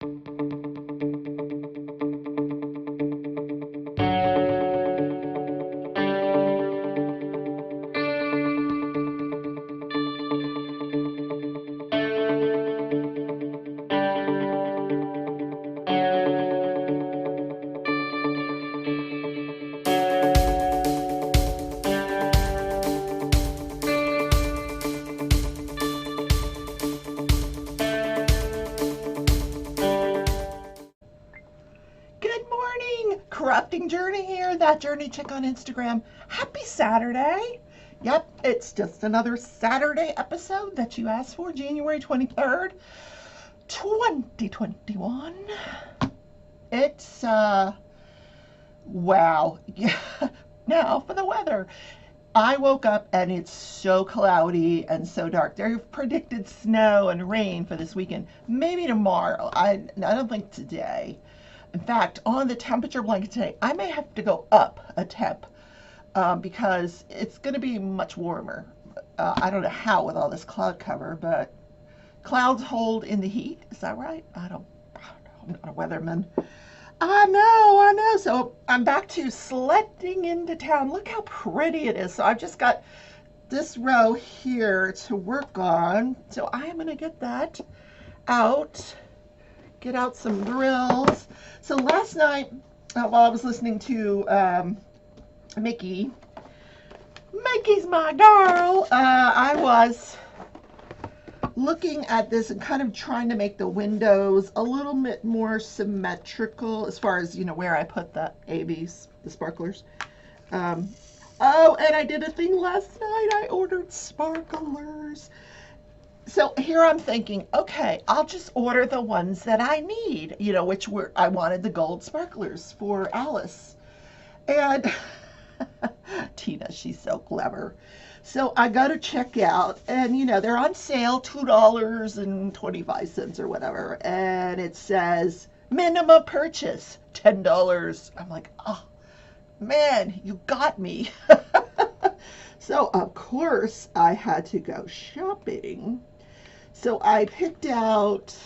Good morning! Crafting Journey here, that journey chick on Instagram. Happy Saturday! Yep, it's just another Saturday episode that you asked for, January 23rd, 2021. It's, wow. Yeah. Now for the weather. I woke up and it's so cloudy and so dark. They've predicted snow and rain for this weekend. Maybe tomorrow. I don't think today. In fact, on the temperature blanket today, I may have to go up a temp because it's going to be much warmer. I don't know how with all this cloud cover, but clouds hold in the heat. Is that right? I don't know. I'm not a weatherman. I know. So I'm back to sledding into town. Look how pretty it is. So I've just got this row here to work on. So I am going to get that out. Get out some drills. So last night, while I was listening to Mickey's my girl, I was looking at this and kind of trying to make the windows a little bit more symmetrical as far as, where I put the ABs, the sparklers. Oh, and I did a thing last night. I ordered sparklers. So here I'm thinking, okay, I'll just order the ones that I need, I wanted the gold sparklers for Alice. And Tina, she's so clever. So I go to check out, and they're on sale, $2.25 or whatever. And it says minimum purchase, $10. I'm like, oh, man, you got me. So of course I had to go shopping. So I picked out,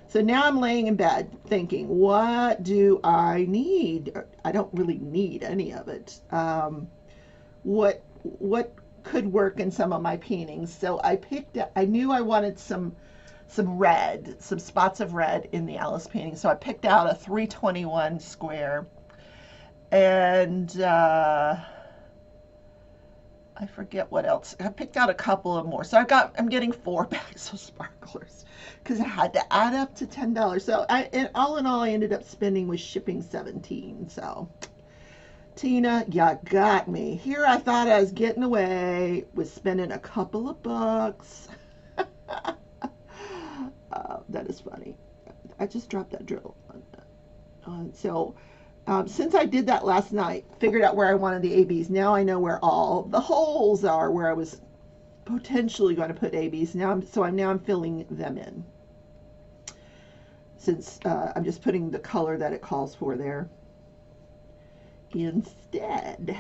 so now I'm laying in bed thinking, what do I need? I don't really need any of it. What could work in some of my paintings? So I knew I wanted some red, some spots of red in the Alice painting. So I picked out a 321 square, and I forget what else. I picked out a couple of more. So I'm getting 4 bags of sparklers because I had to add up to $10. So all in all, I ended up spending with shipping $17. So Tina, you got me. Here I thought I was getting away with spending a couple of bucks. That is funny. I just dropped that drill. Since I did that last night, figured out where I wanted the ABs, now I know where all the holes are where I was potentially going to put ABs. Now I'm filling them in. Since I'm just putting the color that it calls for there instead.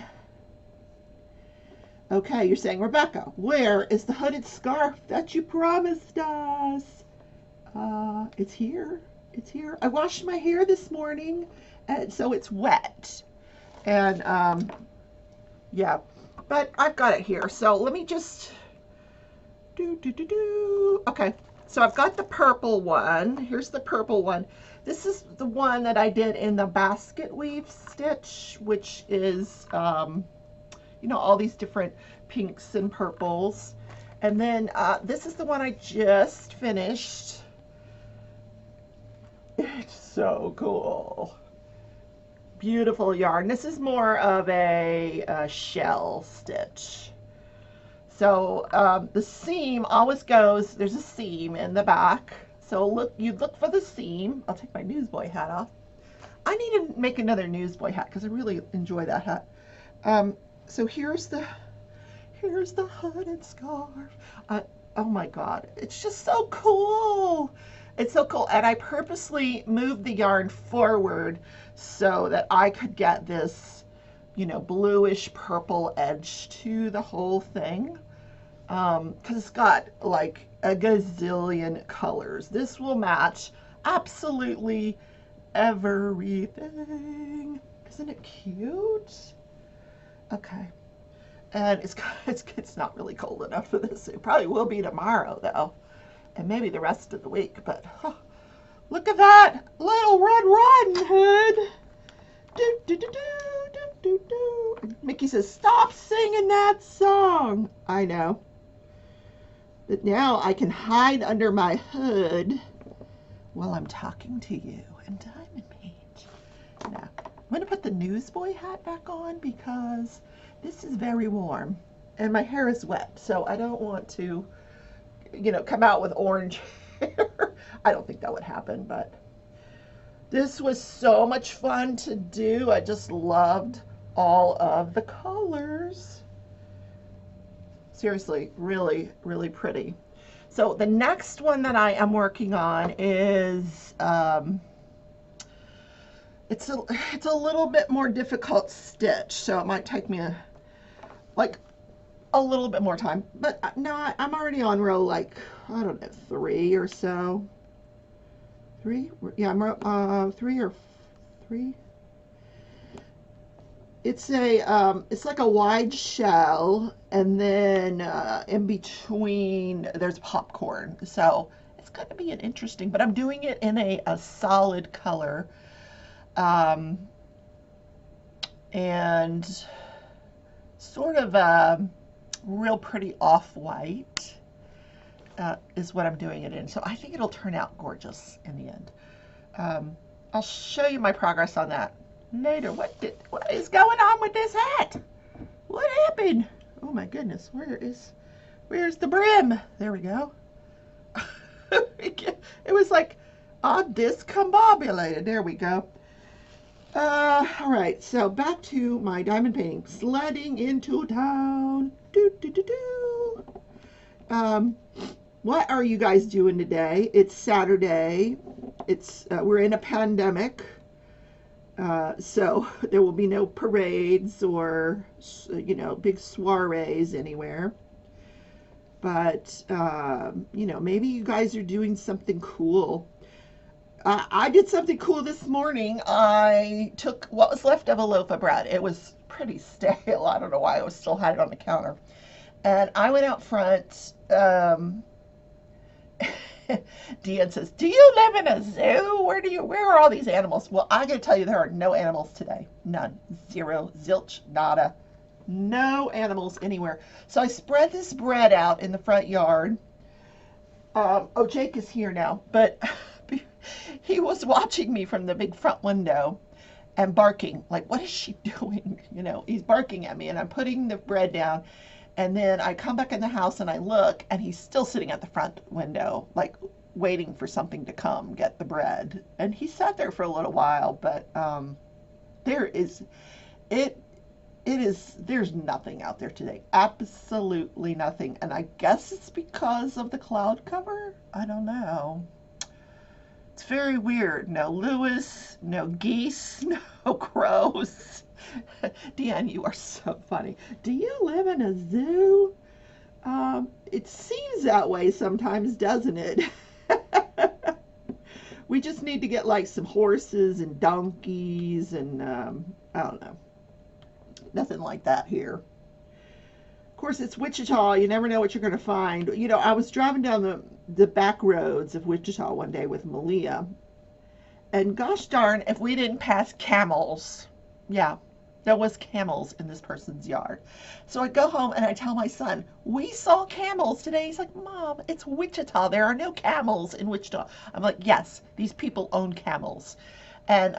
Okay, you're saying, Rebecca, where is the hooded scarf that you promised us? It's here. It's here. I washed my hair this morning, and so it's wet. And yeah, but I've got it here. So let me just Okay, so I've got the purple one. Here's the purple one. This is the one that I did in the basket weave stitch, which is all these different pinks and purples. And then this is the one I just finished. It's so cool. Beautiful yarn. This is more of a shell stitch. So the seam always goes, there's a seam in the back. So you look for the seam. I'll take my newsboy hat off. I need to make another newsboy hat because I really enjoy that hat. So here's the hooded scarf. Oh my God, it's just so cool. It's so cool. And I purposely moved the yarn forward so that I could get this, bluish purple edge to the whole thing. Because it's got like a gazillion colors. This will match. absolutely everything. Isn't it cute? Okay. And it's not really cold enough for this. It probably will be tomorrow though, and maybe the rest of the week. But look at that little Red Riding Hood. Do, do, do, do, do, do, do. Mickey says, "Stop singing that song." I know. But now I can hide under my hood while I'm talking to you and Diamond Paint. Now, I'm going to put the newsboy hat back on because this is very warm and my hair is wet, so I don't want to, come out with orange hair. I don't think that would happen, but this was so much fun to do. I just loved all of the colors. Seriously, really, really pretty. So the next one that I am working on is, it's a little bit more difficult stitch, so it might take me a little bit more time. But no, I'm already on row I don't know, 3 or so. 3? Yeah, I'm 3 or 3. It's like a wide shell, and then in between there's popcorn. So it's going to be an interesting, but I'm doing it in a solid color, and sort of a real pretty off-white is what I'm doing it in. So I think it'll turn out gorgeous in the end. I'll show you my progress on that later. What is going on with this hat? What happened? Oh my goodness, where's the brim? There we go. It was like all discombobulated. There we go. All right, so back to my diamond painting. Sledding into town. Do, do, do, do. What are you guys doing today? It's Saturday. We're in a pandemic. So there will be no parades or, big soirees anywhere. But, maybe you guys are doing something cool. I did something cool this morning. I took what was left of a loaf of bread. It was pretty stale. I don't know why I still had it on the counter. And I went out front. Deanne says, "Do you live in a zoo? Where are all these animals?" Well, I gotta tell you, there are no animals today. None. Zero. Zilch. Nada. No animals anywhere. So I spread this bread out in the front yard. Jake is here now, but he was watching me from the big front window and barking. Like, what is she doing? He's barking at me, and I'm putting the bread down. And then I come back in the house and I look, and he's still sitting at the front window, like waiting for something to come get the bread. And he sat there for a little while, but there's nothing out there today. Absolutely nothing. And I guess it's because of the cloud cover. I don't know. It's very weird. No Lewis, no geese, no crows. Deanne, you are so funny. Do you live in a zoo? It seems that way sometimes, doesn't it? We just need to get some horses and donkeys and I don't know. Nothing like that here. Of course, it's Wichita. You never know what you're going to find. I was driving down the back roads of Wichita one day with Malia, and gosh darn if we didn't pass camels. Yeah, there was camels in this person's yard. So I go home and I tell my son, "We saw camels today." He's like, "Mom, it's Wichita. There are no camels in Wichita." I'm like, "Yes, these people own camels." And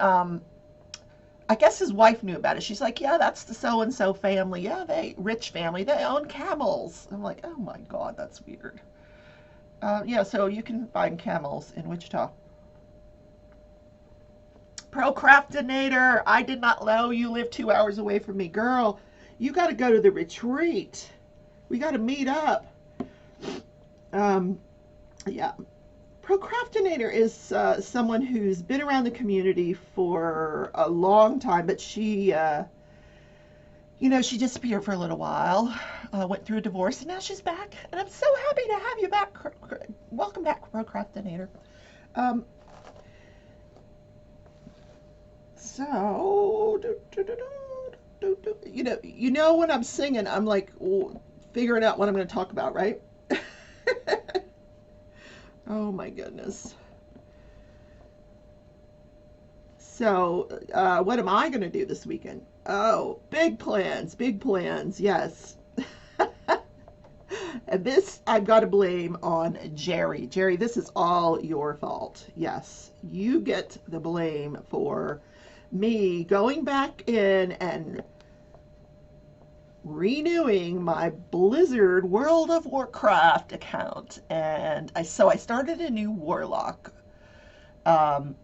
I guess his wife knew about it. She's like, "Yeah, that's the so-and-so family. Yeah, rich family. They own camels." I'm like, "Oh my God, that's weird." Yeah, so you can find camels in Wichita. Procrastinator, I did not know you live 2 hours away from me. Girl, you got to go to the retreat. We got to meet up. Yeah. Procrastinator is someone who's been around the community for a long time, but she, she disappeared for a little while, went through a divorce, and now she's back. And I'm so happy to have you back. Welcome back, Procrastinator. So, you know when I'm singing, I'm like figuring out what I'm going to talk about, right? Oh my goodness. So, what am I going to do this weekend? Oh, big plans, yes. And this I've got to blame on Jerry. Jerry, this is all your fault. Yes, you get the blame for me going back in and renewing my Blizzard World of Warcraft account. And I started a new Warlock. Um,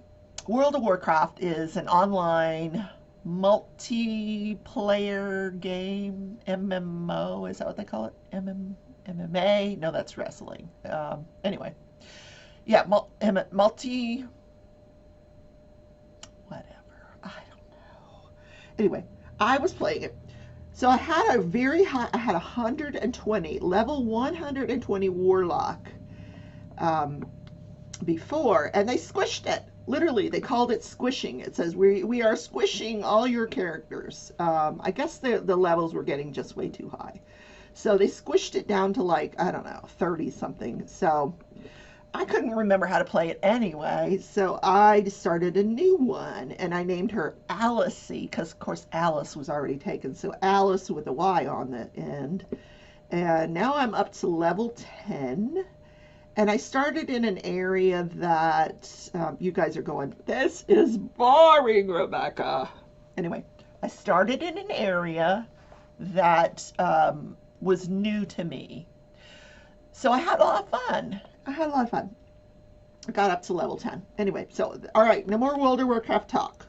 World of Warcraft is an online multiplayer game, MMO. Is that what they call it? MMA? No, that's wrestling. Anyway, yeah, multi, whatever. I don't know. Anyway, I was playing it. So I had a very high, I had 120, level 120 Warlock um, before, and they squished it. Literally, they called it squishing. It says we are squishing all your characters. I guess the levels were getting just way too high. So they squished it down to like, I don't know, 30 something. So I couldn't remember how to play it anyway. So I started a new one and I named her Alice because, of course, Alice was already taken. So Alice with a Y on the end. And now I'm up to level 10. And I started in an area that you guys are going, this is boring, Rebecca. Anyway, I started in an area that was new to me. So I had a lot of fun. I had a lot of fun. I got up to level 10. Anyway, so, all right, no more World of Warcraft talk.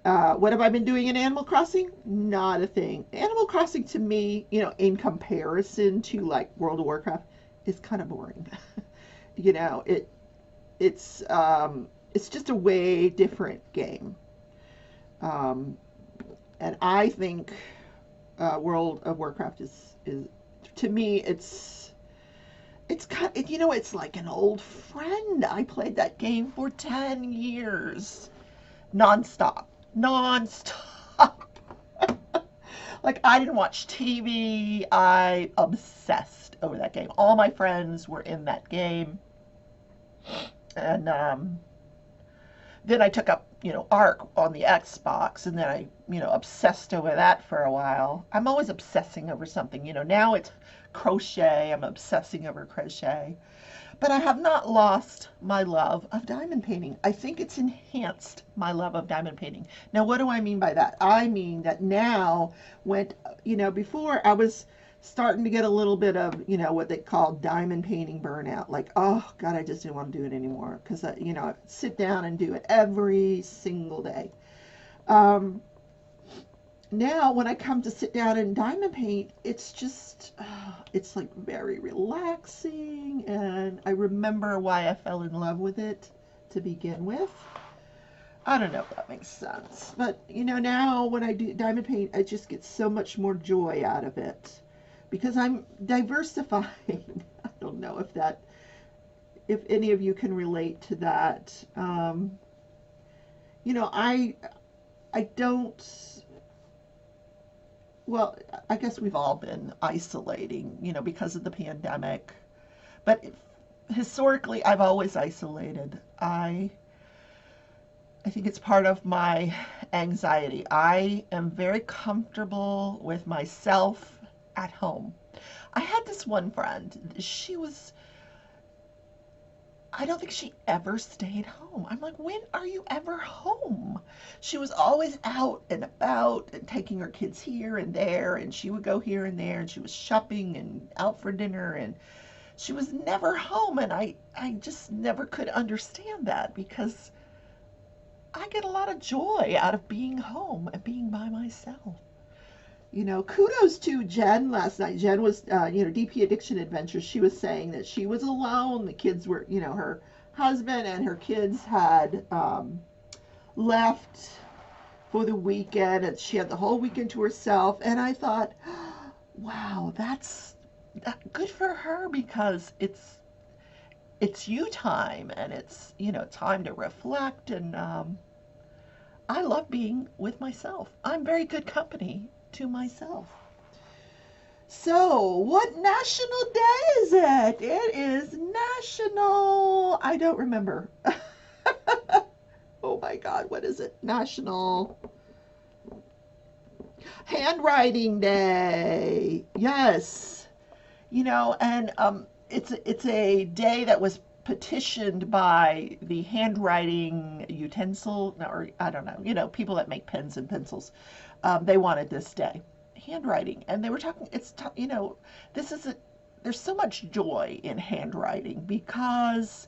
What have I been doing in Animal Crossing? Not a thing. Animal Crossing to me, in comparison to like World of Warcraft, is kind of boring. you know, it it's just a way different game. Um, and I think World of Warcraft is to me it's kind it's like an old friend. I played that game for 10 years nonstop, nonstop. Like I didn't watch TV. I obsessed over that game. All my friends were in that game, and then I took up, Arc on the Xbox, and then I, obsessed over that for a while. I'm always obsessing over something. Now it's crochet. I'm obsessing over crochet. But I have not lost my love of diamond painting. I think it's enhanced my love of diamond painting. Now, what do I mean by that? I mean that now, when, before I was starting to get a little bit of, what they call diamond painting burnout. Like, oh, God, I just didn't want to do it anymore. Because, I sit down and do it every single day. Um, Now when I come to sit down and diamond paint, it's just it's like very relaxing, and I remember why I fell in love with it to begin with. I don't know if that makes sense, but now when I do diamond paint, I just get so much more joy out of it because I'm diversifying. I don't know if any of you can relate to that. You know, I don't. Well, I guess we've all been isolating, because of the pandemic. But historically, I've always isolated. I think it's part of my anxiety. I am very comfortable with myself at home. I had this one friend. I don't think she ever stayed home. I'm like, when are you ever home? She was always out and about and taking her kids here and there, and she would go here and there, and she was shopping and out for dinner, and she was never home. And I just never could understand that because I get a lot of joy out of being home and being by myself. Kudos to Jen last night. Jen was, DP Addiction Adventures. She was saying that she was alone. The kids were, her husband and her kids had left for the weekend, and she had the whole weekend to herself. And I thought, wow, that's good for her because it's you time, and it's, time to reflect. And I love being with myself. I'm very good company to myself. So, what national day is it? It is National. I don't remember. Oh my God, what is it? National Handwriting Day. Yes. And it's a day that was petitioned by the handwriting utensil, or I don't know, people that make pens and pencils. They wanted this day, handwriting, and they were talking. This is a there's so much joy in handwriting because,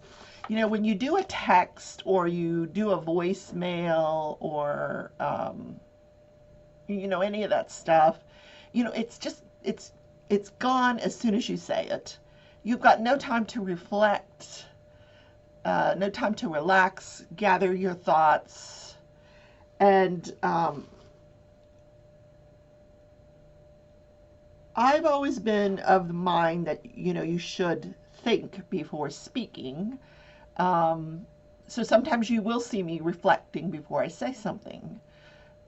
when you do a text or you do a voicemail or any of that stuff, it's gone as soon as you say it. You've got no time to reflect, no time to relax, gather your thoughts, and I've always been of the mind that you should think before speaking. Um, so sometimes you will see me reflecting before I say something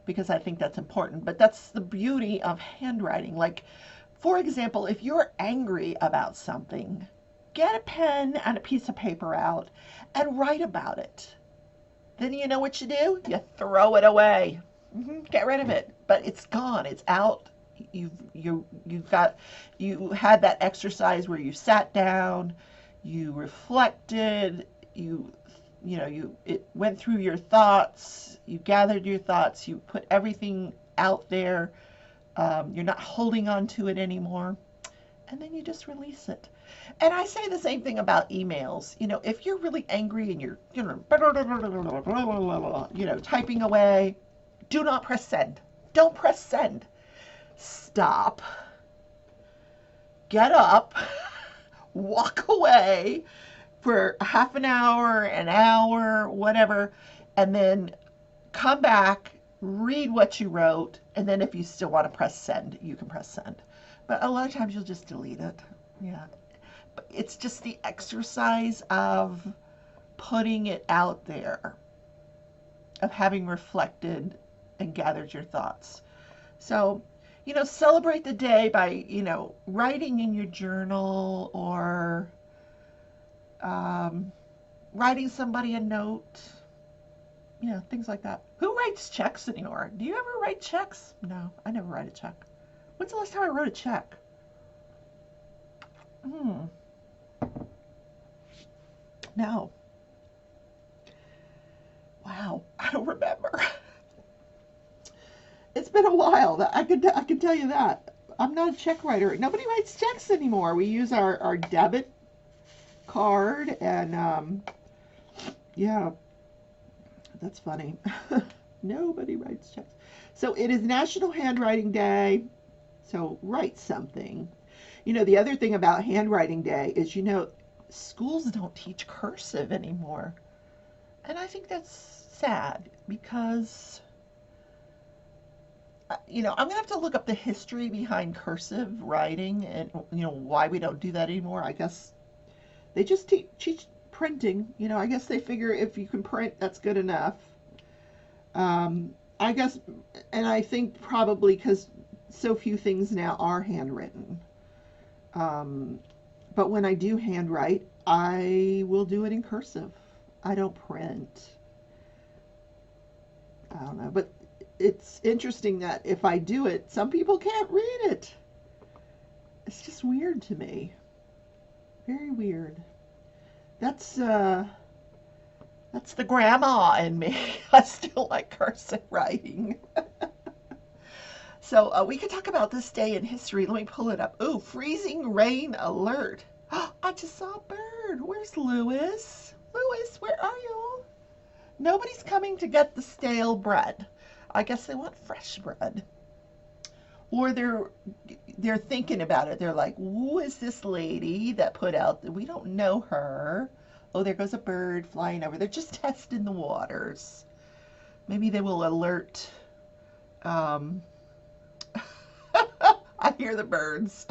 because I think that's important. But that's the beauty of handwriting. Like, for example, if you're angry about something, get a pen and a piece of paper out and write about it. Then you know what you do? You throw it away. Get rid of it. But it's gone. It's out. You had that exercise where you sat down, you reflected, it went through your thoughts, you gathered your thoughts, you put everything out there. You're not holding on to it anymore, and then you just release it. And I say the same thing about emails. If you're really angry and you're typing away, do not press send. Don't press send. Stop, get up, walk away for half an hour, whatever, and then come back, read what you wrote, and then if you still want to press send, you can press send. But a lot of times you'll just delete it. Yeah. But it's just the exercise of putting it out there, of having reflected and gathered your thoughts. So, celebrate the day by, writing in your journal or writing somebody a note, things like that. Who writes checks anymore? Do you ever write checks? No, I never write a check. When's the last time I wrote a check? No. Wow, I don't remember. It's been a while. I can tell you that. I'm not a check writer. Nobody writes checks anymore. We use our debit card, and yeah, that's funny. Nobody writes checks. So it is National Handwriting Day. So write something. The other thing about Handwriting Day is, schools don't teach cursive anymore. And I think that's sad because, I'm going to have to look up the history behind cursive writing and, why we don't do that anymore. I guess they just teach printing. I guess they figure if you can print, that's good enough. I guess, and I think probably because so few things now are handwritten. But when I do handwrite, I will do it in cursive. I don't print. I don't know, but it's interesting that if I do it, some people can't read it. It's just weird to me. Very weird. That's the grandma in me. I still like cursive writing. So we could talk about this day in history. Let me pull it up. Oh, freezing rain alert. I just saw a bird. Where's Lewis? Lewis, where are you? Nobody's coming to get the stale bread. I guess they want fresh bread. Or they're thinking about it. They're like, who is this lady that put out, we don't know her. Oh, there goes a bird flying over. They're just testing the waters. Maybe they will alert. I hear the birds.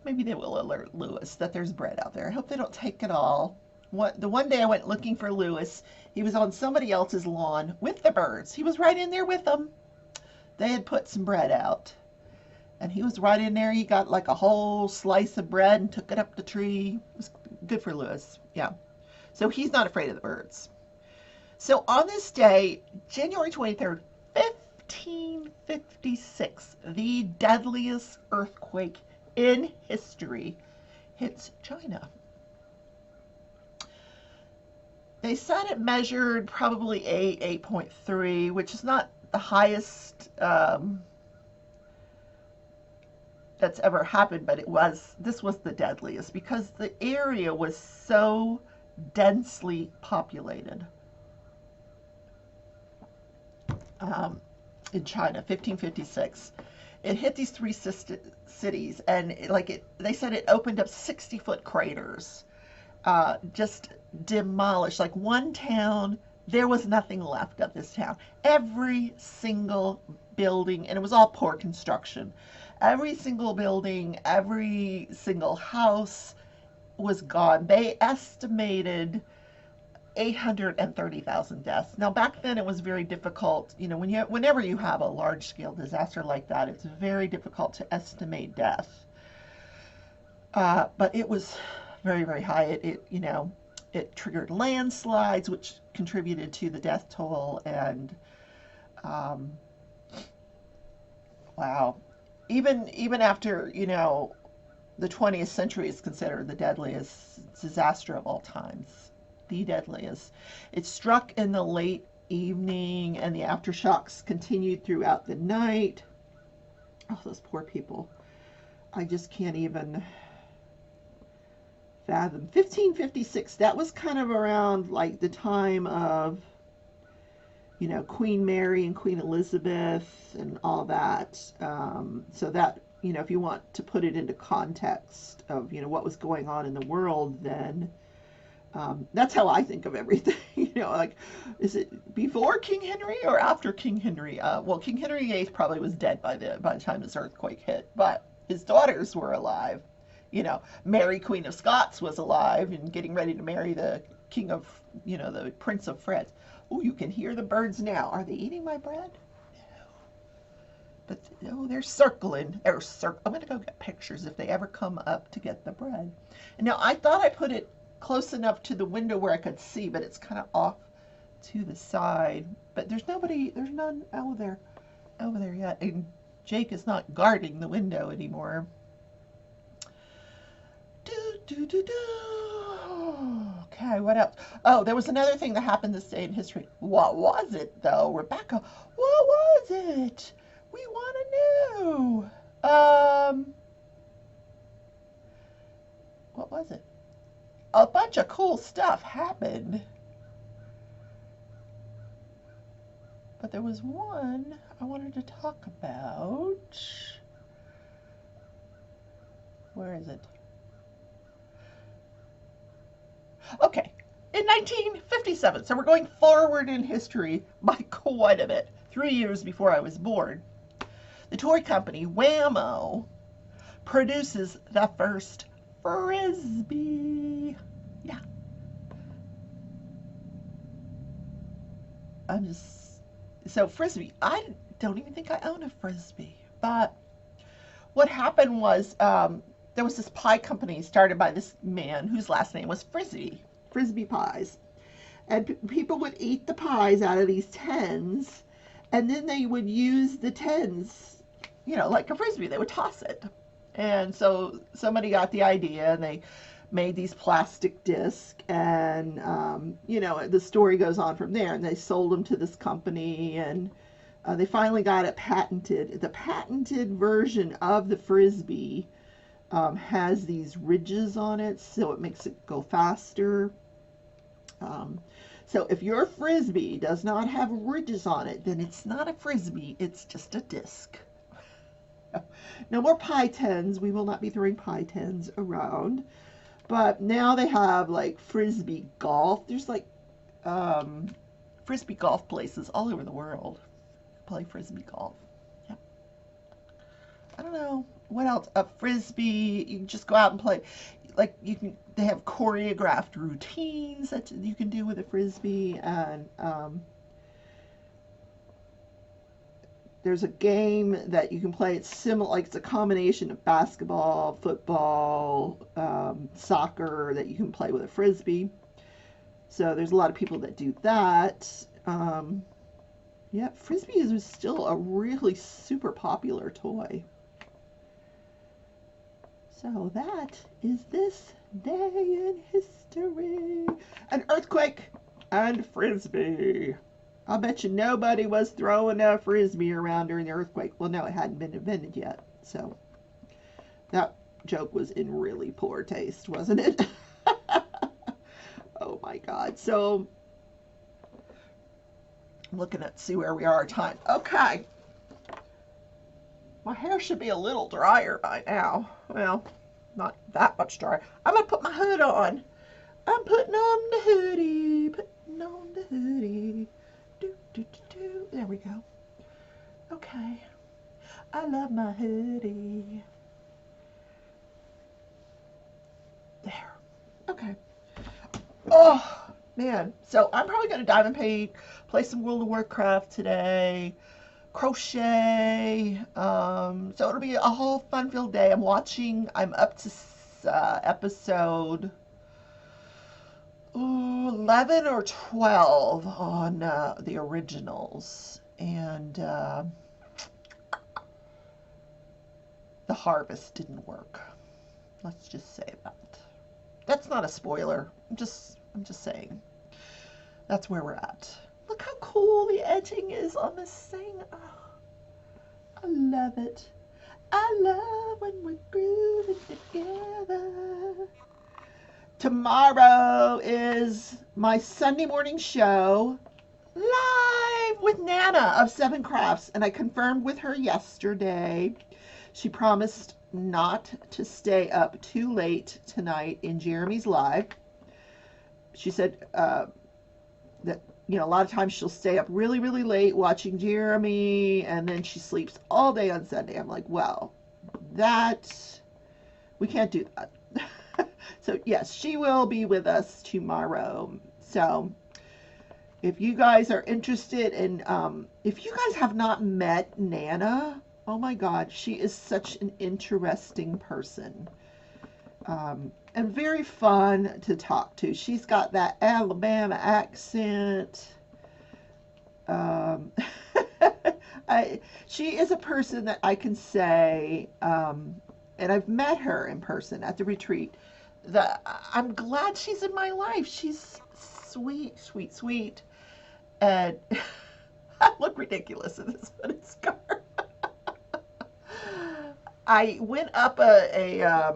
Maybe they will alert Lewis that there's bread out there. I hope they don't take it all. The one day I went looking for Lewis, he was on somebody else's lawn with the birds. He was right in there with them. They had put some bread out, and he was right in there. He got like a whole slice of bread and took it up the tree. It was good for Lewis. Yeah. So he's not afraid of the birds. So on this day, January 23rd, 1556, the deadliest earthquake in history hits China. They said it measured probably 8.3, which is not the highest that's ever happened, but this was the deadliest because the area was so densely populated. In China, 1556. It hit these three cities, and they said it opened up 60-foot craters, just demolished. Like one town, there was nothing left of this town. Every single building, and it was all poor construction. Every single building, every single house was gone. They estimated 830,000 deaths. Now, back then, it was very difficult. Whenever you have a large-scale disaster like that, it's very difficult to estimate death. But it was very, very high. It triggered landslides, which contributed to the death toll. And wow, even after the 20th century is considered the deadliest disaster of all times. The deadliest. It struck in the late evening, and the aftershocks continued throughout the night. Oh, those poor people. I just can't even fathom. 1556, that was kind of around like the time of, Queen Mary and Queen Elizabeth and all that. So that, if you want to put it into context of, what was going on in the world then, that's how I think of everything. Is it before King Henry or after King Henry? Well, King Henry VIII probably was dead by the time this earthquake hit, but his daughters were alive. Mary, Queen of Scots, was alive and getting ready to marry the King of, the Prince of France. Oh, you can hear the birds now. Are they eating my bread? No. But no, they're circling. I'm going to go get pictures if they ever come up to get the bread. And now I thought I put it close enough to the window where I could see, but it's kind of off to the side. But there's none over there yet. And Jake is not guarding the window anymore. Okay, what else? Oh, there was another thing that happened this day in history. What was it, though, Rebecca? What was it? We want to know. What was it? A bunch of cool stuff happened. But there was one I wanted to talk about. Where is it? Okay, in 1957, so we're going forward in history by quite a bit, 3 years before I was born, the toy company Wham-O produces the first Frisbee. Yeah. So Frisbee, I don't even think I own a Frisbee, but what happened was, there was this pie company started by this man whose last name was Frisbee Pies. And people would eat the pies out of these tins, and then they would use the tins, like a Frisbee. They would toss it. And so somebody got the idea, and they made these plastic discs, and, the story goes on from there, and they sold them to this company, and they finally got it patented. The patented version of the Frisbee has these ridges on it, so it makes it go faster. So if your Frisbee does not have ridges on it, then it's not a Frisbee, it's just a disc. No more pie tins. We will not be throwing pie tins around. But now they have like Frisbee golf. There's like Frisbee golf places all over the world. Play Frisbee golf. Yeah. I don't know. What else? A Frisbee, you just go out and play. like they have choreographed routines that you can do with a frisbee, and there's a game that you can play. It's similar, like it's a combination of basketball, football, soccer that you can play with a frisbee. So there's a lot of people that do that. Yeah, frisbee is still a really super popular toy. So that is this day in history. An earthquake and frisbee. I'll bet you nobody was throwing a frisbee around during the earthquake. Well, no, it hadn't been invented yet. So that joke was in really poor taste, wasn't it? Oh my God. So I'm looking at see where we are time. Okay. My hair should be a little drier by now. Well, not that much drier. I'm going to put my hood on. I'm putting on the hoodie. Putting on the hoodie. Do, do, do, do. There we go. Okay. I love my hoodie. There. Okay. Oh, man. So I'm probably going to dive and play some World of Warcraft today. Crochet. So it'll be a whole fun-filled day. I'm up to episode 11 or 12 on the originals. And the harvest didn't work. Let's just say that. That's not a spoiler. I'm just saying. That's where we're at. Look how cool the edging is on this thing. Oh, I love it. I love when we're grooving together. Tomorrow is my Sunday morning show live with Nana of Seven Crafts, and I confirmed with her yesterday. She promised not to stay up too late tonight in Jeremy's live. She said that, a lot of times she'll stay up really, really late watching Jeremy, and then she sleeps all day on Sunday. I'm like, well, we can't do that. So, yes, she will be with us tomorrow. So, if you guys are interested in, if you guys have not met Nana, oh my God, she is such an interesting person. And very fun to talk to. She's got that Alabama accent. She is a person that I can say, and I've met her in person at the retreat, that I'm glad she's in my life. She's sweet, sweet, sweet. And I look ridiculous in this hooded scarf. I went up a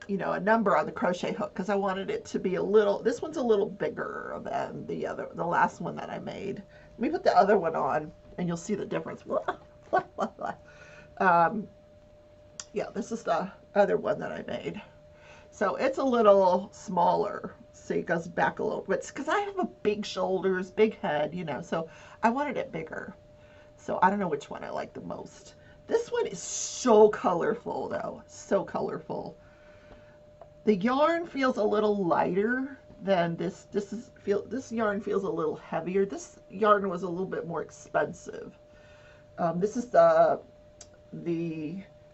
number on the crochet hook because I wanted it to be this one's a little bigger than the last one that I made. Let me put the other one on and you'll see the difference. Yeah, this is the other one that I made. So it's a little smaller. So it goes back a little bit because I have a big shoulders, big head, so I wanted it bigger. So I don't know which one I like the most. This one is so colorful though, so colorful. The yarn feels a little lighter than this. This yarn feels a little heavier. This yarn was a little bit more expensive. This is the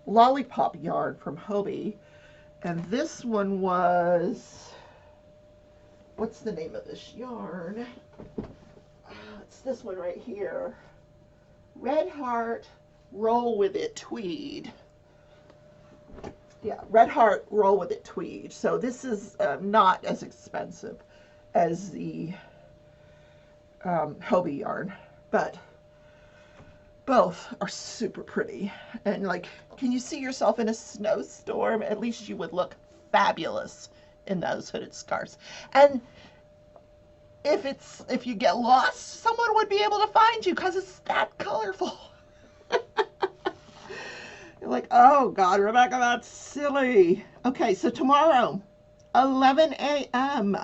lollipop yarn from Hobie, and this one was, what's the name of this yarn? It's this one right here. Red Heart Roll With It Tweed. Yeah, Red Heart Roll With It Tweed. So this is not as expensive as the Hobie yarn, but both are super pretty. And can you see yourself in a snowstorm? At least you would look fabulous in those hooded scarves. And if you get lost, someone would be able to find you because it's that colorful. You're like, oh God, Rebecca, that's silly. Okay, so tomorrow, 11 a.m.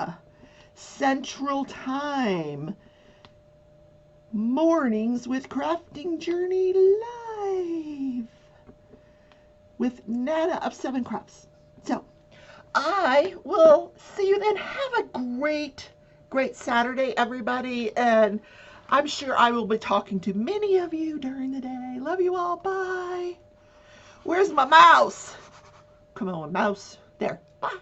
Central Time, Mornings with Crafting Journey live with Nana of Seven Crafts. So I will see you then. Have a great Saturday, everybody. And I'm sure I will be talking to many of you during the day. Love you all. Bye. Where's my mouse? Come on, mouse. There. Bye.